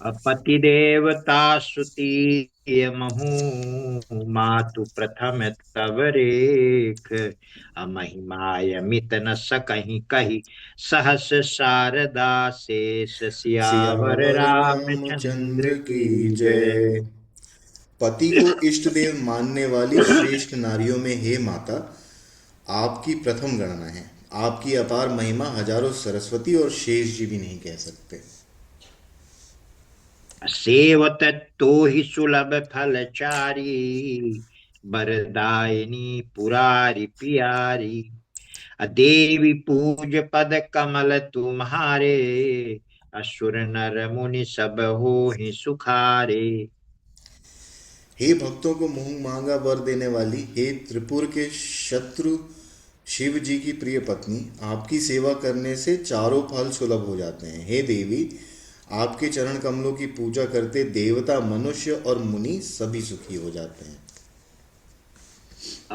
अपति देवता सुतीय महु, मातु प्रथम तव रेख। अमहिमाय मित न सकहि कही, सहस शारदा शेष। सियावर सियावर रामचंद्र रामचंद्र की की जय। जय। पति को इष्ट देव मानने वाली श्रेष्ठ नारियों में हे माता, आपकी प्रथम गणना है। आपकी अपार महिमा हजारों सरस्वती और शेष जी भी नहीं कह सकते। सेवत तो ही सुलभ फलचारी, बरदायिनी पुरारी पियारी। देवी पूज पद कमल तुम्हारे, असुर नर मुनि सब हो ही सुखारे। हे भक्तों को मुंह मांगा वर देने वाली, हे त्रिपुर के शत्रु शिव जी की प्रिय पत्नी, आपकी सेवा करने से चारों फल सुलभ हो जाते हैं। हे देवी, आपके चरण कमलों की पूजा करते देवता, मनुष्य और मुनि सभी सुखी हो जाते हैं।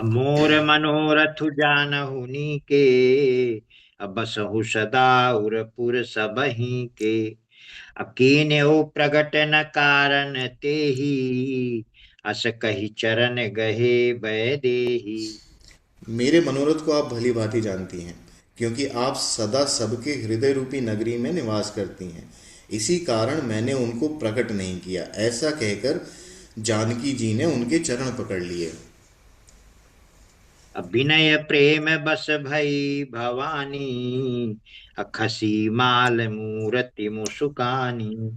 मोर मनोरथ जानहु नीके, बसहु सदा उरपुर सबहि के। कीन्यो प्रगट न कारण तेहि, अस कही चरण गहे बै देहि। मेरे मनोरथ को आप भली भांति जानती हैं, क्योंकि आप सदा सबके हृदय रूपी नगरी में निवास करती हैं। इसी कारण मैंने उनको प्रकट नहीं किया। ऐसा कहकर जानकी जी ने उनके चरण पकड़ लिए। अभिनय प्रेम बस भई भवानी, अखसी माल मूरति मुसुकानी।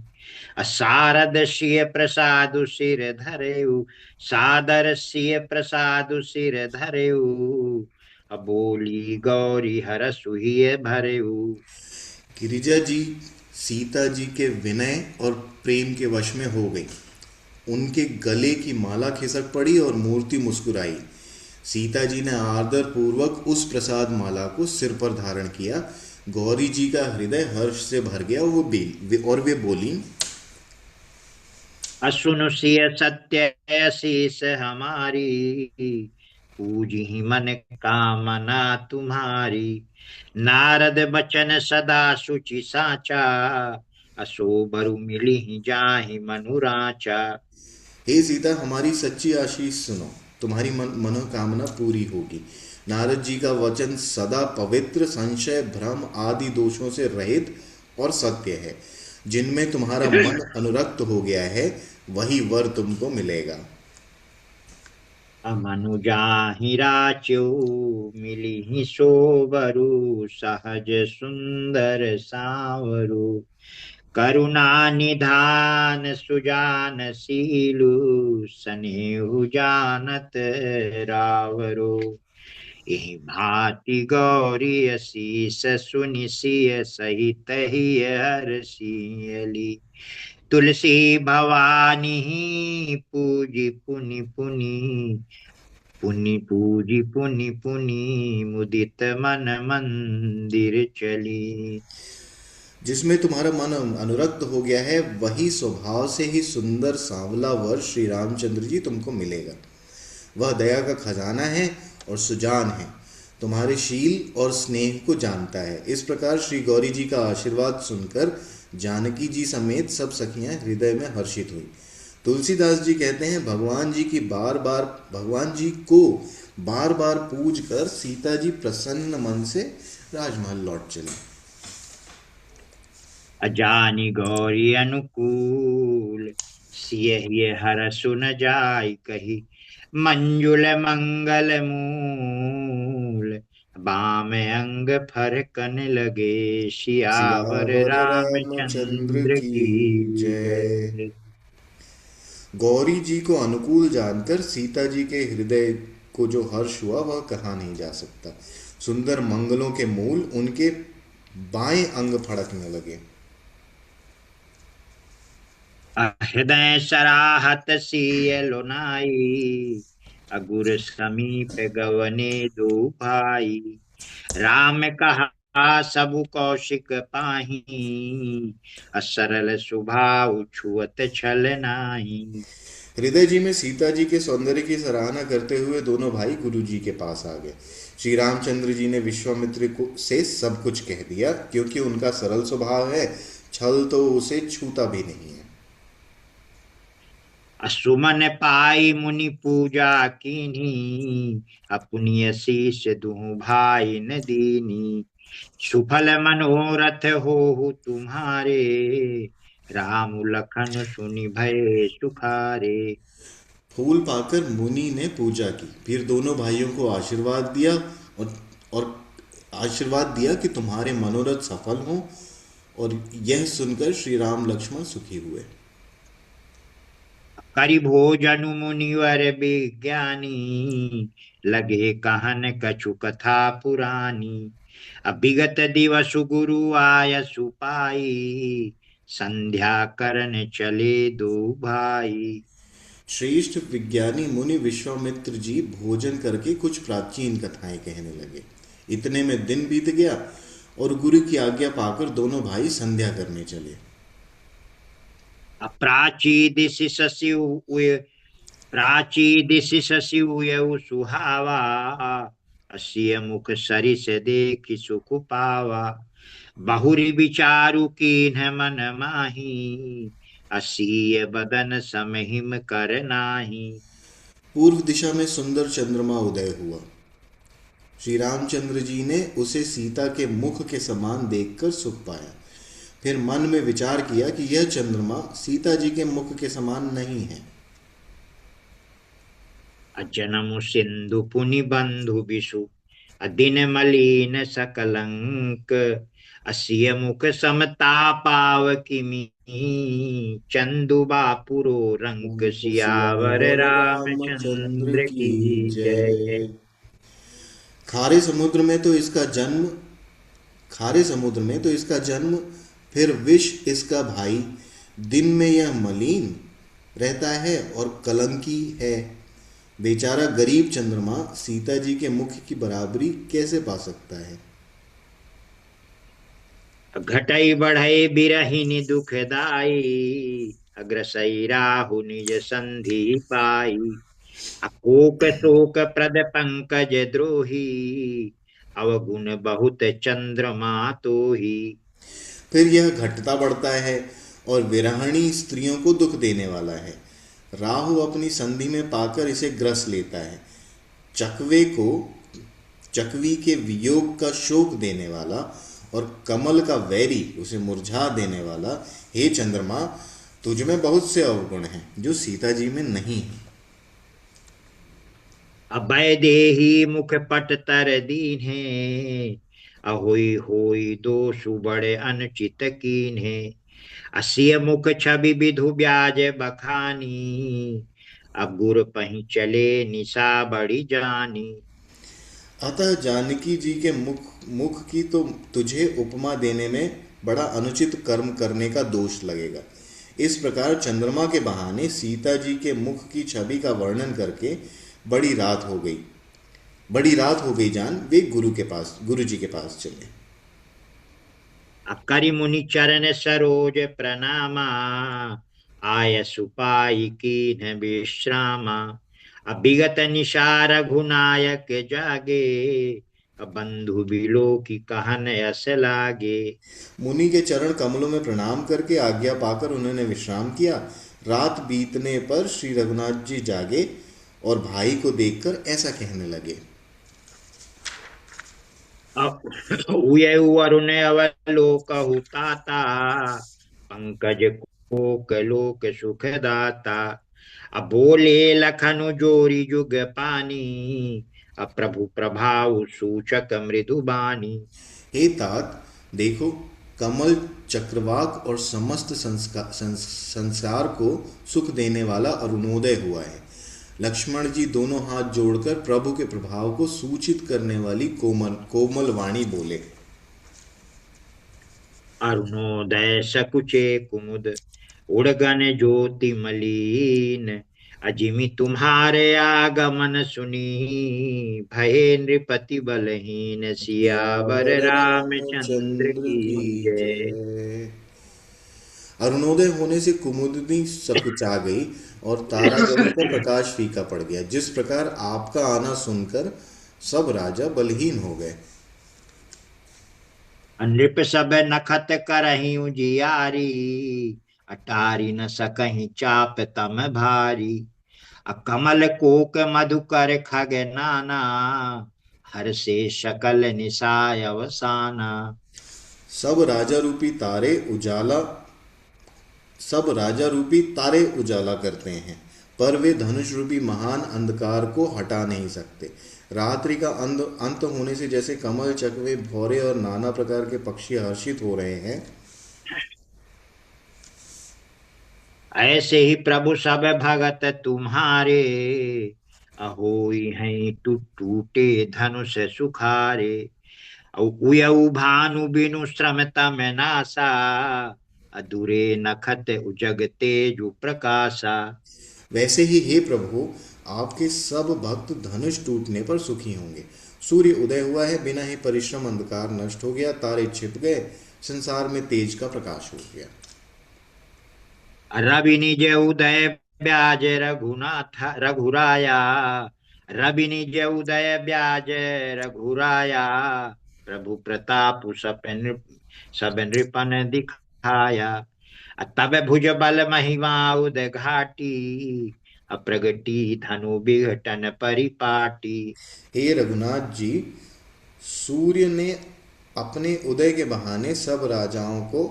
असारद सिय प्रसादु सिर धरेउ, सादर सिय प्रसादु सिर धरेउ। अबोली गौरी हर सुहिए भरेउ। गिरिजा जी सीता जी के विनय और प्रेम के वश में हो गई। उनके गले की माला खिसक पड़ी और मूर्ति मुस्कुराई। सीता जी ने आदर पूर्वक उस प्रसाद माला को सिर पर धारण किया। गौरी जी का हृदय हर्ष से भर गया। और वे बोली, असुनु सिय सत्य शीस हमारी, पूजी मन कामना तुम्हारी। नारद बचन सदा सुचि साचा, असो बरु मिली जाहि मनुराचा। हे सीता, हमारी सच्ची आशीष सुनो। तुम्हारी मनोकामना पूरी होगी। नारद जी का वचन सदा पवित्र, संशय भ्रम आदि दोषों से रहित और सत्य है। जिनमें तुम्हारा मन अनुरक्त हो गया है, वही वर तुमको मिलेगा। अमनु जाहि राच्यो, मिली सोबरु। सहज सुंदर सावरु, करुणा निधान सुजान सीलु। सनेहु जानत रावरो, एहि भांति गौरी असीस सुनि सिय सहित ही हरसियली। तुलसी भवानी पूजी पुनि पुनि, पुनि पूजी पुनि पुनि। मुदित मन मंदिर चली। जिसमें तुम्हारा मन अनुरक्त हो गया है, वही स्वभाव से ही सुंदर सांवला वर श्री रामचंद्र जी तुमको मिलेगा। वह दया का खजाना है और सुजान है। तुम्हारे शील और स्नेह को जानता है। इस प्रकार श्री गौरी जी का आशीर्वाद सुनकर जानकी जी समेत सब सखियां हृदय में हर्षित हुई। तुलसीदास जी कहते हैं, भगवान जी को बार बार पूज कर सीता जी प्रसन्न मन से राजमहल लौट चली। अजानी गौरी अनुकूल, सियहिए हर सुन जाय कही। मंजुल मंगल मूल, बाम अंग फरकन लगे। सियावर सियावर रामचंद्र रामचंद्र की की जय। जय। गौरी जी को अनुकूल जानकर सीता जी के हृदय को जो हर्ष हुआ वह कहा नहीं जा सकता। सुंदर मंगलों के मूल उनके बाएं अंग फड़कने लगे। हृदय सराहत सिय लोनाई, अगुर समीप गवने दो भाई। राम कहा सबु कौशिक पाही, असरल स्वभाव छुअत छल नाही। हृदय जी में सीता जी के सौंदर्य की सराहना करते हुए दोनों भाई गुरु जी के पास आ गए। श्री रामचंद्र जी ने विश्वामित्र को से सब कुछ कह दिया, क्योंकि उनका सरल स्वभाव है। छल तो उसे छूता भी नहीं है। असुमन पाई मुनि पूजा कीन्ही, अपनी शीश दुहु भाई न दीनी। सुफल मनोरथ हो तुम्हारे, राम लखन सुनि भय सुखारे। फूल पाकर मुनि ने पूजा की, फिर दोनों भाइयों को आशीर्वाद दिया और आशीर्वाद दिया कि तुम्हारे मनोरथ सफल हों। और यह सुनकर श्री राम लक्ष्मण सुखी हुए। करि भोजन मुनिवर विज्ञानी, लगे कहन कछु कथा पुरानी। अभिगत दिवस गुरु आय सुपाई, संध्या करन चले दो भाई। श्रेष्ठ विज्ञानी मुनि विश्वामित्र जी भोजन करके कुछ प्राचीन कथाएं कहने लगे। इतने में दिन बीत गया और गुरु की आज्ञा पाकर दोनों भाई संध्या करने चले। प्राची दिशि शशि उय प्राची दिशि शशि उयउ सुहावा, असिय मुख सरिस देखि सुख पावा। बहुरी विचारु कीन्ह मन माही, असीय बदन समहिम कर नाही। पूर्व दिशा में सुंदर चंद्रमा उदय हुआ। श्री रामचंद्र जी ने उसे सीता के मुख के समान देखकर सुख पाया। फिर मन में विचार किया कि यह चंद्रमा सीता जी के मुख के समान नहीं है। अजनमु सिंधु पुनि बंधु बिसु, अदिन मलिन सकलंक। असिय मुख समता पाव किमी, चंदु बापुरो रंक। अंक सियावर सियावर रामचंद्र रामचंद्र की की जय। जय। खारे समुद्र में तो इसका जन्म खारे समुद्र में तो इसका जन्म, फिर विष इसका भाई। दिन में यह मलिन रहता है और कलंकी है। बेचारा गरीब चंद्रमा सीता जी के मुख की बराबरी कैसे पा सकता है। घटई बढ़ई बिरहिनी दुखदाई, अग्रसई राहु निज संधि पाई। अकोक शोक प्रद पंकज द्रोही, अवगुण बहुत चंद्रमा तोही। फिर यह घटता बढ़ता है और विरहणी स्त्रियों को दुख देने वाला है। राहु अपनी संधि में पाकर इसे ग्रस लेता है। चकवे को चकवी के वियोग का शोक देने वाला और कमल का वैरी उसे मुरझा देने वाला, हे चंद्रमा, तुझ में बहुत से अवगुण हैं जो सीता जी में नहीं है। अभय देहि मुख पट तर दीन्हे, अहोई होई दोषु बड़े अनुचित कीन्हे। असिय मुख छवि विधु ब्याज बखानी, अब गुर पही चले निशा बड़ी जानी। अतः जानकी जी के मुख मुख की तो तुझे उपमा देने में बड़ा अनुचित कर्म करने का दोष लगेगा। इस प्रकार चंद्रमा के बहाने सीता जी के मुख की छवि का वर्णन करके बड़ी रात हो गई जान वे गुरु जी के पास चले। अकरि मुनि चरण सरोज प्रणामा, आय सुपाई कीन्ह विश्रामा। अभिगत निशा रघुनायक जागे, बंधु बिलो की कहन यस लागे। मुनि के चरण कमलों में प्रणाम करके आज्ञा पाकर उन्होंने विश्राम किया। रात बीतने पर श्री रघुनाथ जी जागे और भाई को देखकर ऐसा कहने लगे। उयउ अरुण अवलोकहु ताता, पंकज कोक लोक सुख दाता। अब बोले लखनु जोरी जुग पानी, अब प्रभु प्रभाव सूचक मृदु बानी। हे तात, देखो, कमल चक्रवाक और समस्त संसार को सुख देने वाला अरुणोदय हुआ है। लक्ष्मण जी दोनों हाथ जोड़कर प्रभु के प्रभाव को सूचित करने वाली कोमल कोमल वाणी बोले। अरुणोदय सकुचे कुमुद, उड़गन ज्योति मलिन। अजिमि तुम्हारे आगमन सुनी, भये नृपति बलहीन। सियावर सियावर रामचंद्र रामचंद्र की की जय। जय। अरुणोदय होने से कुमुदनी सकुचा गई और तारागणों का प्रकाश फीका पड़ गया। जिस प्रकार आपका आना सुनकर सब राजा बलहीन हो गए। नृप सब नखत करहिं उजियारी, अटारी न सकहीं चाप तम भारी। कमल कोक मधुकर खग नाना, हर से शकल निसाय अवसाना। सब राजा रूपी तारे उजाला सब राजा रूपी तारे उजाला करते हैं, पर वे धनुष रूपी महान अंधकार को हटा नहीं सकते। रात्रि का अंत होने से जैसे कमल, चकवे, भौरे और नाना प्रकार के पक्षी हर्षित हो रहे हैं, ऐसे ही प्रभु सब भगत तुम्हारे, अहोई हैं टूटे धनुष सुखारे। उयऊ भानु बिनु श्रम तम नासा, अधूरे नखत उजग तेजु प्रकाशा। वैसे ही हे प्रभु, आपके सब भक्त धनुष टूटने पर सुखी होंगे। सूर्य उदय हुआ है, बिना ही परिश्रम अंधकार नष्ट हो गया, तारे छिप गए, संसार में तेज का प्रकाश हो गया। रवि निज उदय ब्याज रघुनाथ रघुराया, रवि निज उदय ब्याज रघुराया। प्रभु प्रताप सब नृपन दिखाया। तब भुज बल महिमा उद घाटी, अप्रगटी धनु विघटन परिपाटी। हे रघुनाथ जी, सूर्य ने अपने उदय के बहाने सब राजाओं को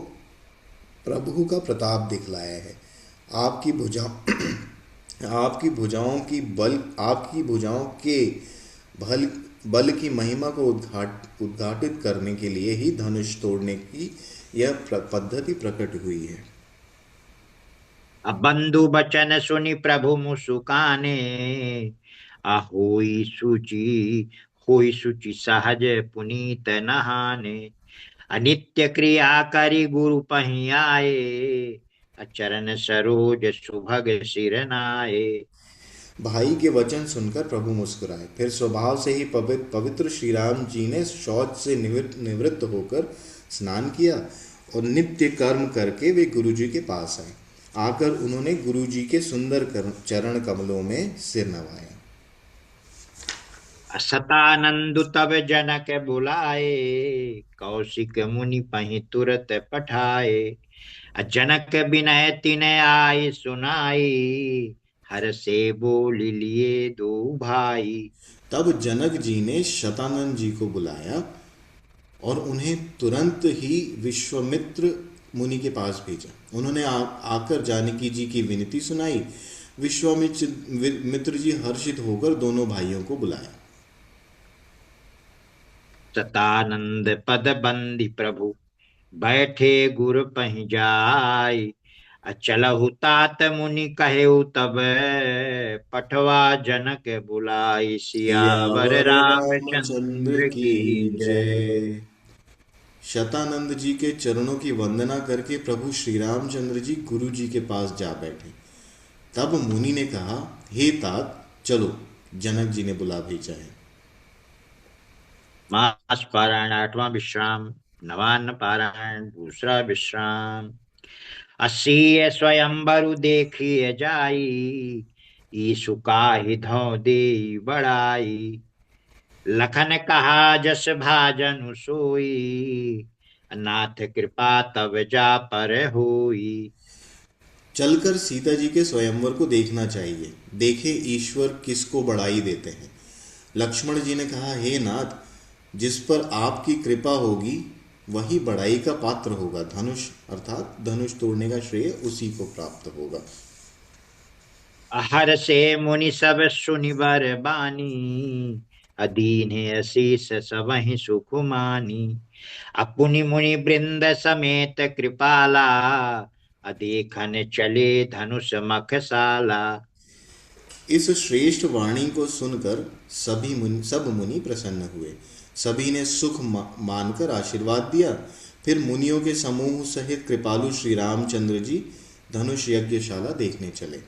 प्रभु का प्रताप दिखलाया है। आपकी भुजा आपकी भुजाओं के बल बल की महिमा को उद्घाटित करने के लिए ही धनुष तोड़ने की यह पद्धति प्रकट हुई है। अब बंधु बचन सुनि प्रभु मुसुकाने, होई सुचि सहज पुनीत नहाने। अनित्य क्रिया करी गुरु पही आए, अचरण सरोज सुभग सिर नाये। भाई के वचन सुनकर प्रभु मुस्कुराए। फिर स्वभाव से ही पवित्र श्री राम जी ने शौच से निवृत्त होकर स्नान किया और नित्य कर्म करके वे गुरु जी के पास आए। आकर उन्होंने गुरु जी के सुंदर चरण कमलों में सिर नवाया। सतानंद तब जनक बुलाए, कौशिक मुनि पही तुरत पठाए। जनक विनय तिनय आई सुनाई, हर से बोल लिए दो भाई। तब जनक जी ने शतानंद जी को बुलाया और उन्हें तुरंत ही विश्वामित्र मुनि के पास भेजा। उन्होंने आकर जानकी जी की विनती सुनाई। विश्वामित्र मित्र जी हर्षित होकर दोनों भाइयों को बुलाया। सतानंद पद बंदी प्रभु, बैठे गुर पही जाय। अचलहु तात मुनि कहेउ तब, पठवा जनक बुलाई। सियावर सियावर रामचंद्र रामचंद्र की की जय। जय। शतानंद जी के चरणों की वंदना करके प्रभु श्री रामचंद्र जी गुरु जी के पास जा बैठे। तब मुनि ने कहा, हे तात, चलो, जनक जी ने बुला भेजा है। मास पारायण आठवां विश्राम, नवान्न पारायण दूसरा विश्राम। अस्सी स्वयंबरु देखिए जाई, ईसु काहि धौ देई बड़ाई। लखन कहा जस भाजनु सोई, नाथ कृपा तब जा पर होई। चलकर सीता जी के स्वयंवर को देखना चाहिए, देखे ईश्वर किसको बढ़ाई देते हैं। लक्ष्मण जी ने कहा, हे नाथ, जिस पर आपकी कृपा होगी वही बढ़ाई का पात्र होगा। धनुष अर्थात धनुष तोड़ने का श्रेय उसी को प्राप्त होगा। हर से मुनि सब सुनिवर बानी, अदीन अशीष सबहि सुख मानी। अपुनि मुनि वृंद समेत कृपाला, अदेखन चले धनुष मखसाला। इस श्रेष्ठ वाणी को सुनकर सब मुनि प्रसन्न हुए। सभी ने सुख मानकर आशीर्वाद दिया। फिर मुनियों के समूह सहित कृपालु श्री रामचंद्र जी धनुष यज्ञशाला देखने चले।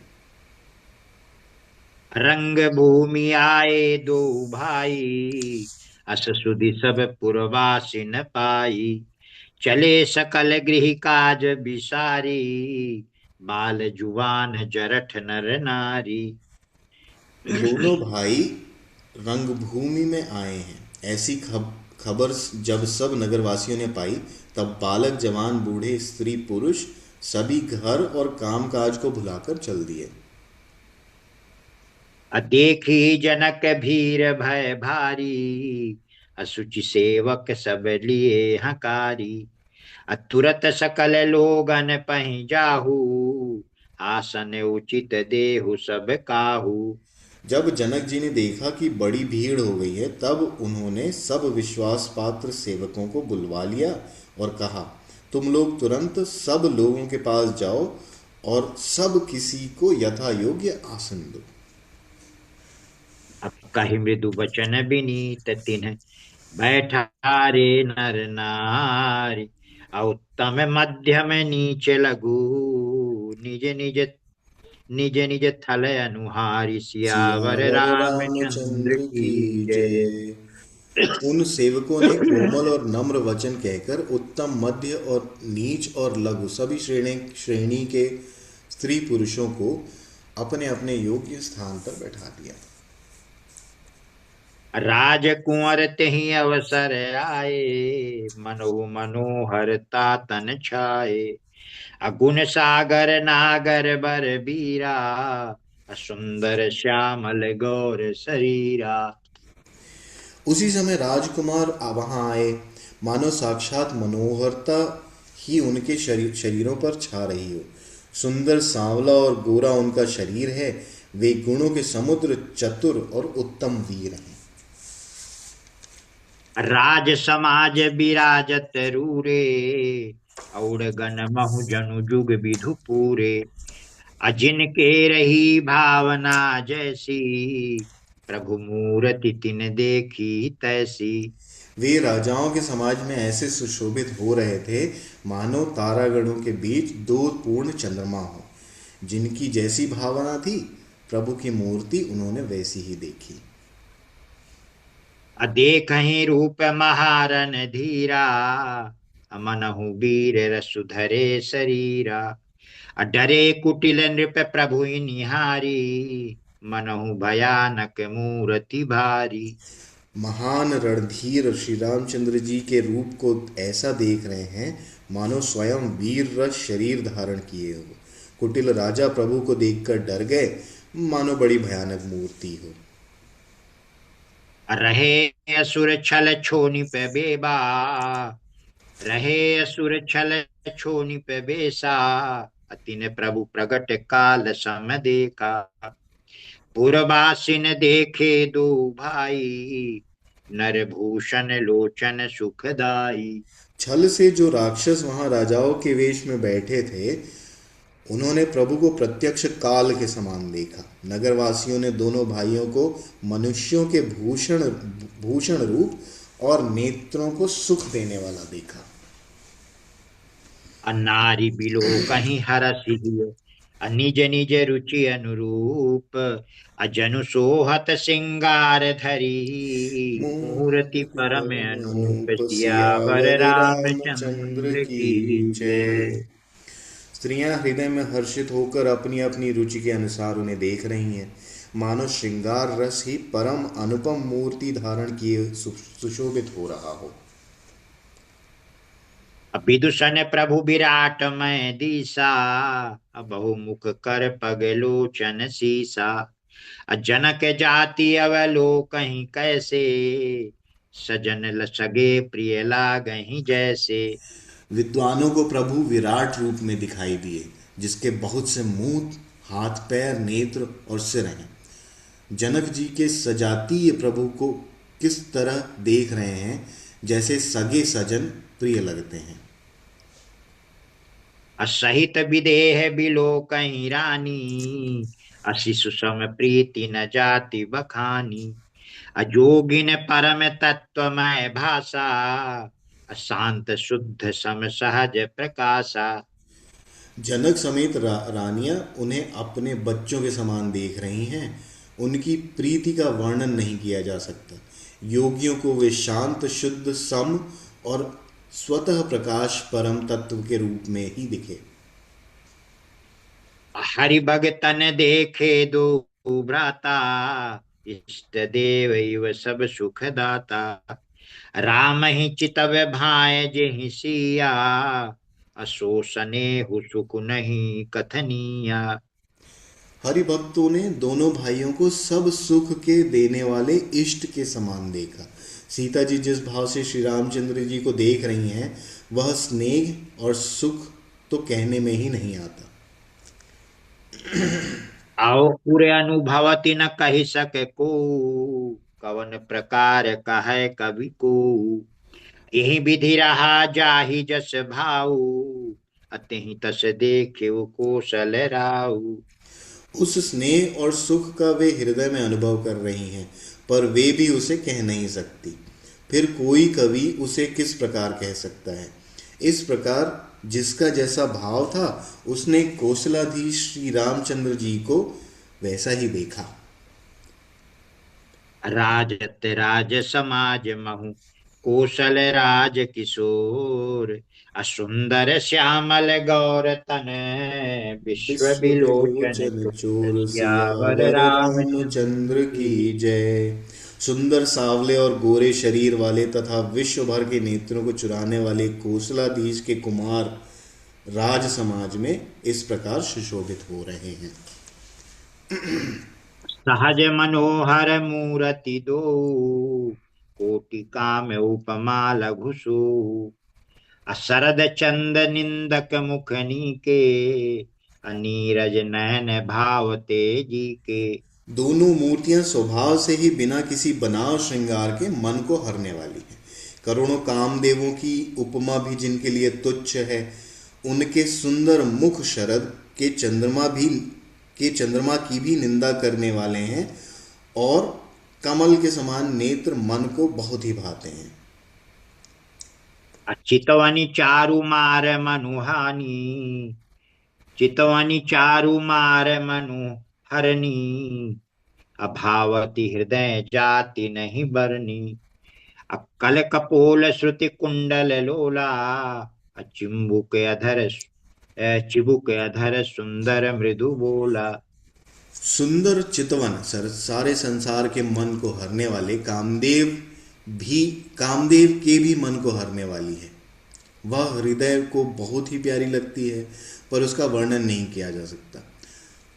रंग भूमि आए दो भाई, अस सुधि सब पुरवासिन पाई। चले सकल गृह काज बिसारी, बाल जुबान जरठ नर नारी। दोनों भाई रंगभूमि में आए हैं, ऐसी खबर जब सब नगरवासियों ने पाई, तब बालक, जवान, बूढ़े, स्त्री, पुरुष सभी घर और कामकाज को भुलाकर चल दिए। देखी जनक भीर भय भारी, असुचि सेवक सब लिए हकारी। तुरत सकल लोगन पहि जाहू, आसन उचित देहु सब काहू। जब जनक जी ने देखा कि बड़ी भीड़ हो गई है, तब उन्होंने सब विश्वास पात्र सेवकों को बुलवा लिया और कहा, तुम लोग तुरंत सब लोगों के पास जाओ और सब किसी को यथा योग्य आसन दो। अब कही मृदु बचन विनीत तिन्ह, बैठारे नर नारी। उत्तम मध्यम नीच लघु, निज निज निज निज थल अनुहारी। सियावर सियावर रामचंद्र रामचंद्र की की जय। जय। उन सेवकों ने कोमल और नम्र वचन कहकर उत्तम, मध्य और नीच और लघु सभी श्रेणी के स्त्री पुरुषों को अपने अपने योग्य स्थान पर बैठा दिया। राजकुंवर तेहि अवसर आए, मनोहु मनोहर तातन छाए। अगुण सागर नागर बर बीरा, सुंदर श्यामल गौर शरीरा। उसी समय राजकुमार वहां आए, मानो साक्षात मनोहरता ही उनके शरीरों पर छा रही हो। सुंदर सांवला और गोरा उनका शरीर है। वे गुणों के समुद्र, चतुर और उत्तम वीर हैं। राज समाज विराजत रूरे, और गण महु जनु जुग विधु पूरे। अजिन के रही भावना जैसी, प्रभु मूरति तिन देखी तैसी। वे राजाओं के समाज में ऐसे सुशोभित हो रहे थे, मानो तारागणों के बीच दो पूर्ण चंद्रमा हो। जिनकी जैसी भावना थी, प्रभु की मूर्ति उन्होंने वैसी ही देखी। देखहि रूप महारन धीरा, मनहु वीर रसु धरे शरीरा। डरे कुटिल नृप प्रभु निहारी, मनहु भयानक मूरति भारी। महान रणधीर श्री रामचंद्र जी के रूप को ऐसा देख रहे हैं, मानो स्वयं वीर रस शरीर धारण किए हो। कुटिल राजा प्रभु को देखकर डर गए, मानो बड़ी भयानक मूर्ति हो। रहे असुर छल छोनि पे बेबा, रहे असुर छल छोनि पे बेसा। तिन प्रभु प्रगट काल सम देखा, पुरवासिन देखे दो भाई। नरभूषण लोचन सुखदाई। छल से जो राक्षस वहां राजाओं के वेश में बैठे थे, उन्होंने प्रभु को प्रत्यक्ष काल के समान देखा। नगरवासियों ने दोनों भाइयों को मनुष्यों के भूषण भूषण रूप और नेत्रों को सुख देने वाला देखा। नारी बिलो कहीं हरस हिय, निज निज रुचि अनुरूप। अजनु सोहत सिंगार धरी, मूर्ति परम अनूप। मूप सियावर सियावर रामचंद्र रामचंद्र की की जय। जय। स्त्रियां हृदय में हर्षित होकर अपनी अपनी रुचि के अनुसार उन्हें देख रही हैं, मानो श्रृंगार रस ही परम अनुपम मूर्ति धारण किए सुशोभित हो रहा हो। विदूषण प्रभु विराट मैं दिशा, बहुमुख कर पग लोचन सीसा। जनक जाति अवलोकहि कैसे, सजन लसगे प्रिय लागहि जैसे। विद्वानों को प्रभु विराट रूप में दिखाई दिए, जिसके बहुत से मुंह, हाथ पैर, नेत्र और सिर हैं। जनक जी के सजातीय प्रभु को किस तरह देख रहे हैं, जैसे सगे सजन प्रिय लगते हैं। असहित विदेह बिलो कहीं रानी, अशिशु सम प्रीति न जाति बखानी। अजोगिन परम तत्वमय भाषा, अशांत शुद्ध सम सहज प्रकाशा। जनक समेत रानियां उन्हें अपने बच्चों के समान देख रही हैं। उनकी प्रीति का वर्णन नहीं किया जा सकता। योगियों को वे शांत, शुद्ध, सम और स्वतः प्रकाश परम तत्व के रूप में ही दिखे। हरि भगतन देखे दो भ्राता, इष्ट देव इव सब सुख दाता। राम ही चितव भाय जेहि सिया, अशोषने हु सुख नहीं कथनीया। हरि भक्तों ने दोनों भाइयों को सब सुख के देने वाले इष्ट के समान देखा। सीता जी जिस भाव से श्री रामचंद्र जी को देख रही हैं, वह स्नेह और सुख तो कहने में ही नहीं आता। आओ पूरे अनुभवती न कही सके को, कवन प्रकार कहे कवि को। यही विधि रहा जाहि जस भाऊ, अतहि तस देखे कौशल राऊ। उस स्नेह और सुख का वे हृदय में अनुभव कर रही हैं, पर वे भी उसे कह नहीं सकती। फिर कोई कवि उसे किस प्रकार कह सकता है। इस प्रकार जिसका जैसा भाव था, उसने कौशलाधीश श्री रामचंद्र जी को वैसा ही देखा। राजत राज समाज महु, कौशल राज किशोर। असुंदर श्यामल गौर तन, विश्व विश्व विलोचन विलोचन चोर। चोर सियावर सियावर रामचंद्र रामचंद्र की की। जय। सुंदर सांवले और गोरे शरीर वाले तथा विश्व भर के नेत्रों को चुराने वाले कोसलाधीश के कुमार राज समाज में इस प्रकार सुशोभित हो रहे हैं। सहज मनोहर मूरति दो, कोटि काम उपमा लघु सो। अशरद चंद निंदक मुखनी के, अनीरज नयन भाव तेजी के। दोनों मूर्तियां स्वभाव से ही बिना किसी बनाव श्रृंगार के मन को हरने वाली हैं। करोड़ों कामदेवों की उपमा भी जिनके लिए तुच्छ है, उनके सुंदर मुख शरद के चंद्रमा की भी निंदा करने वाले हैं, और कमल के समान नेत्र मन को बहुत ही भाते हैं। चितवनी चारु मार मनुहानी, चितवनी चारु मार मनु हरनी। अभावती हृदय जाति नहीं बरनी। अक्कल कपोल श्रुति कुंडल लोला, चिंबुक अधर चिबुक अधर सुंदर मृदु बोला। सुंदर चितवन सारे संसार के मन को हरने वाले भी कामदेव के भी मन को हरने वाली है। वह हृदय को बहुत ही प्यारी लगती है, पर उसका वर्णन नहीं किया जा सकता।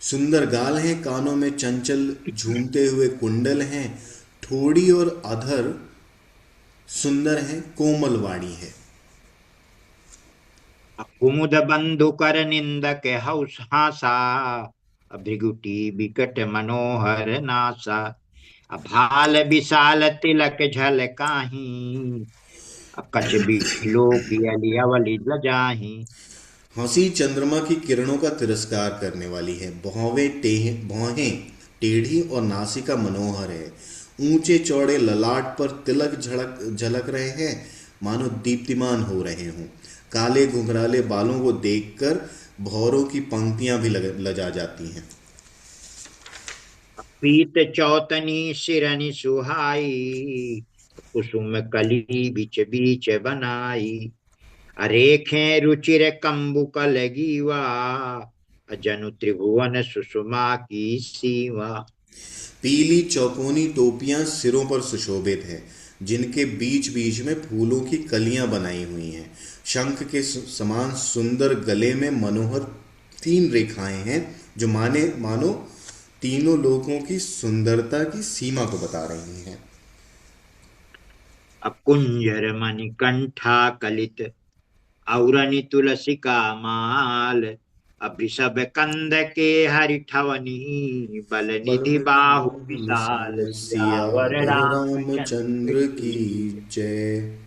सुंदर गाल हैं, कानों में चंचल झूमते हुए कुंडल हैं, ठोड़ी और अधर सुंदर हैं, कोमल वाणी है। कुमुद बंधु कर निंदक हौस हासा, भृगुटी बिकट मनोहर नासा। भाल विशाल तिलक झलकाही, कछ बिलो की अलियवली लजाही। हंसी चंद्रमा की किरणों का तिरस्कार करने वाली है। भौहें टेढ़ी और नासिका मनोहर है। ऊंचे चौड़े ललाट पर तिलक झलक झलक रहे हैं, मानो दीप्तिमान हो रहे हों। काले घुंघराले बालों को देखकर भौरों की पंक्तियां भी लजा जाती हैं। पीत चौतनी सिरनि सुहाई, कुसुम कली बीच बीच बनाई। अरेखें रुचिर कंबुक लगीवा, जनु त्रिभुवन सुषमा की सीवा। पीली चौकोनी टोपियां सिरों पर सुशोभित हैं, जिनके बीच बीच में फूलों की कलियां बनाई हुई हैं। शंख के समान सुंदर गले में मनोहर 3 रेखाएं हैं, जो मानो तीनों लोगों की सुंदरता की सीमा को बता रही हैं। अकुंजर मणिकंठा कलित, औरनि तुलसी का माल। अभिषभ कंद के हरिठवनी, बल निधि बाहु विशाल। विशाल सियावर सियावर रामचंद्र रामचंद्र की की। जय।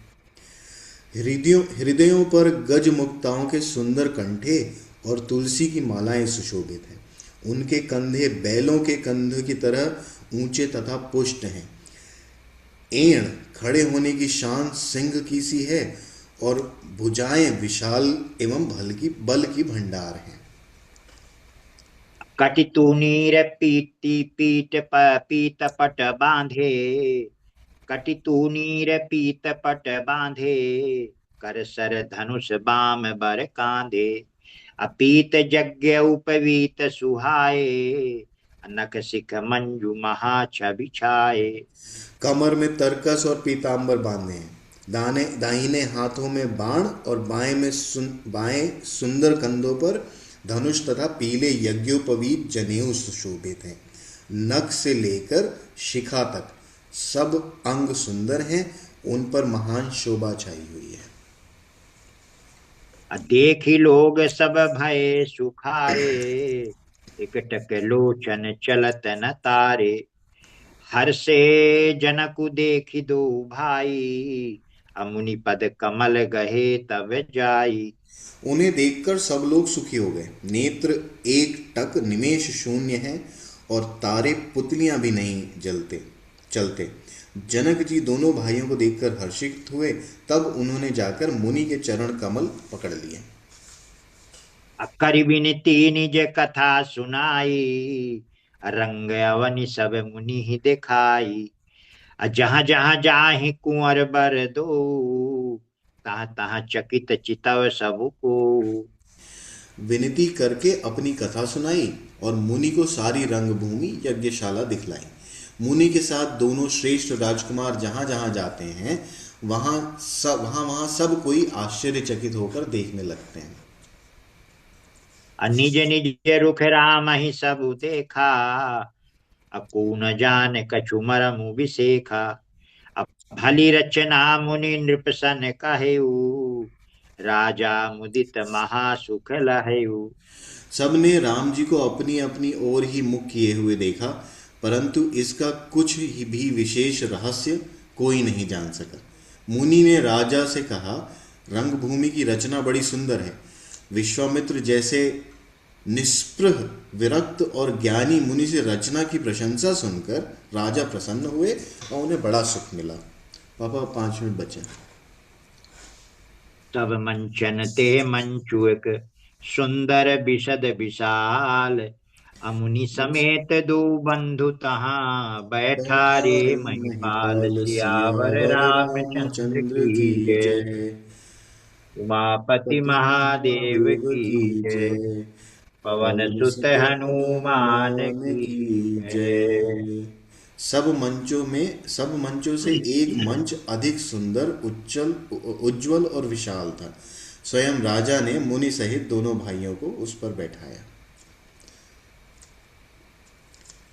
हृदयों पर गज मुक्ताओं के सुंदर कंठे और तुलसी की मालाएं सुशोभित हैं। उनके कंधे बैलों के कंधे की तरह ऊंचे तथा पुष्ट हैं। एण खड़े होने की शान सिंह की सी है, और भुजाएं विशाल एवं बल की भंडार हैं। कटि तूनीर पीति पीठ पीत पट बांधे, कटि तूनीर पीत पट बांधे। कर सर धनुष बाम बर कांधे। अपीत यज्ञ उपवीत सुहाए, नख सिख मंजू महा छवि छाए। कमर में तरकस और पीतांबर बांधे हैं, दाहिने हाथों में बाण और बाएं सुंदर कंधों पर धनुष तथा पीले यज्ञोपवीत जनेऊ सुशोभित हैं। नख से लेकर शिखा तक सब अंग सुंदर हैं, उन पर महान शोभा छाई हुई है। देखी लोग सब भय सुखारे, एकटक लोचन चलत न तारे। हर से जनकु देखी दो भाई, अमुनि पद कमल गहे तब जाई। उन्हें देखकर सब लोग सुखी हो गए। नेत्र एक टक निमेष शून्य है और तारे पुतलियां भी नहीं जलते चलते। जनक जी दोनों भाइयों को देखकर हर्षित हुए। तब उन्होंने जाकर मुनि के चरण कमल पकड़ लिए। अकर बिनती निज कथा सुनाई, रंग अवनि सब मुनि ही दिखाई। जहाँ जहाँ जाहि कुंवर बर दो, तहाँ तहाँ चकित चितव सब को। विनती करके अपनी कथा सुनाई और मुनि को सारी रंगभूमि यज्ञशाला दिखलाई। मुनि के साथ दोनों श्रेष्ठ राजकुमार जहाँ जहाँ जाते हैं वहाँ सब कोई आश्चर्यचकित होकर देखने लगते हैं। निज निज रुख राम ही सब देखा, अको न जान कछु मरमु बिसेखा। अब भली रचना मुनि नृप सन कहेऊ, राजा मुदित महासुख लहेऊ। सबने राम जी को अपनी अपनी ओर ही मुख किए हुए देखा, परंतु इसका कुछ भी विशेष रहस्य कोई नहीं जान सका। मुनि ने राजा से कहा, रंगभूमि की रचना बड़ी सुंदर है। विश्वामित्र जैसे निस्पृह विरक्त और ज्ञानी मुनि से रचना की प्रशंसा सुनकर राजा प्रसन्न हुए और उन्हें बड़ा सुख मिला। पापा 5 मिनट बचे। तब मंचन ते मंचुक सुंदर बिशद विशाल, अमुनि समेत दो बंधु तहाँ बैठा बैठा रे रे महिपाल। महिपाल सियावर सियावर रामचंद्र रामचंद्र की की जय, जय। उमापति पति महादेव महादेव की की जय, जय। पवन पवन सुत सुत हनुमान हनुमान की की जय। जय। सब मंचों से एक मंच अधिक सुंदर उज्जवल और विशाल था। स्वयं राजा ने मुनि सहित दोनों भाइयों को उस पर बैठाया।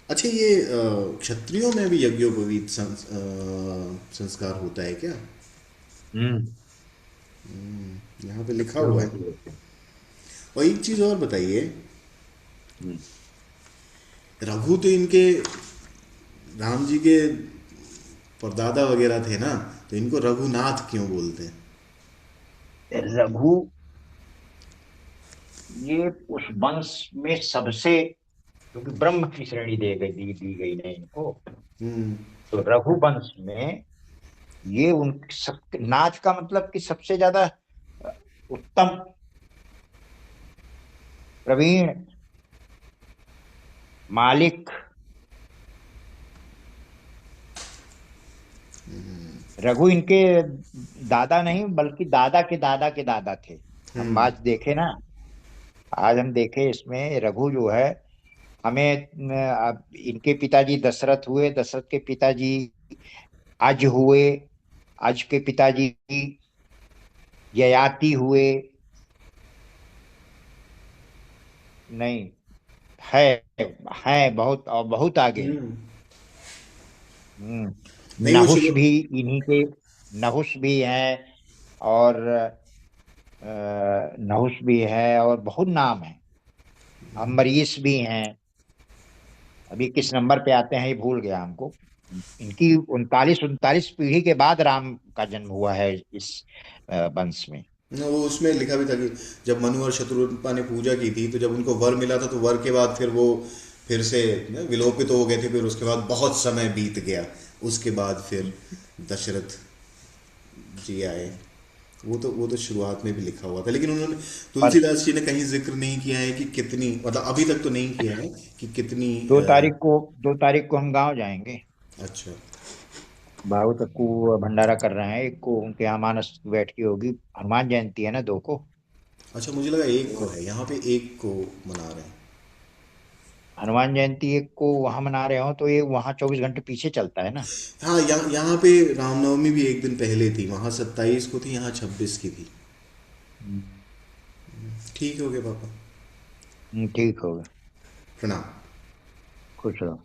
अच्छा, ये क्षत्रियों में भी यज्ञोपवीत संस्कार होता है क्या? हम्म। यहाँ पे लिखा क्यों हुआ है। नहीं होते? और एक चीज और बताइए, हम्म। रघु तो इनके राम जी के परदादा वगैरह थे ना, तो इनको रघुनाथ क्यों बोलते हैं? रघु, ये उस वंश में सबसे, क्योंकि ब्रह्म की श्रेणी दी गई नहीं इनको, हम्म। तो रघुवंश में ये उन सब नाच का मतलब कि सबसे ज्यादा उत्तम, प्रवीण, मालिक रघु इनके दादा नहीं बल्कि दादा के दादा के दादा थे। हम हम्म। आज देखे ना, आज हम देखे इसमें रघु जो है, हमें अब इनके पिताजी दशरथ हुए, दशरथ के पिताजी अज हुए, अज के पिताजी ययाति हुए, नहीं, है है बहुत और बहुत आगे। हम्म। नहीं, वो नहुष शुरू। भी इन्हीं के, नहुष भी है, और नहुष भी है और बहुत नाम है, अम्बरीश भी हैं। अभी किस नंबर पे आते हैं ये भूल गया हमको। इनकी 39 पीढ़ी के बाद राम का जन्म हुआ है इस वंश में। वो उसमें लिखा भी था कि जब मनु और शत्रुघ्न ने पूजा की थी, तो जब उनको वर मिला था, तो वर के बाद फिर वो फिर से विलोपित हो गए थे। फिर उसके बाद बहुत समय बीत गया, उसके बाद फिर दशरथ जी आए। वो तो शुरुआत में भी लिखा हुआ था, लेकिन उन्होंने और तुलसीदास जी ने कहीं जिक्र नहीं किया है कि कितनी, मतलब अभी तक तो नहीं किया है कि कितनी। 2 तारीख को हम गांव जाएंगे। अच्छा। बाबू तक्कू भंडारा कर रहे हैं, एक को उनके यहाँ मानस बैठ की होगी, हनुमान जयंती है ना 2 को। अच्छा, मुझे लगा एक को है, यहाँ पे एक को मना रहे हैं। हनुमान जयंती एक को वहां मना रहे हो तो ये वहां 24 घंटे पीछे चलता है ना। हाँ, यहाँ पे रामनवमी भी एक दिन पहले थी, वहाँ 27 को थी, यहाँ 26 की थी। हम्म। ठीक हो गया पापा। ठीक होगा। प्रणाम। खुश रहो।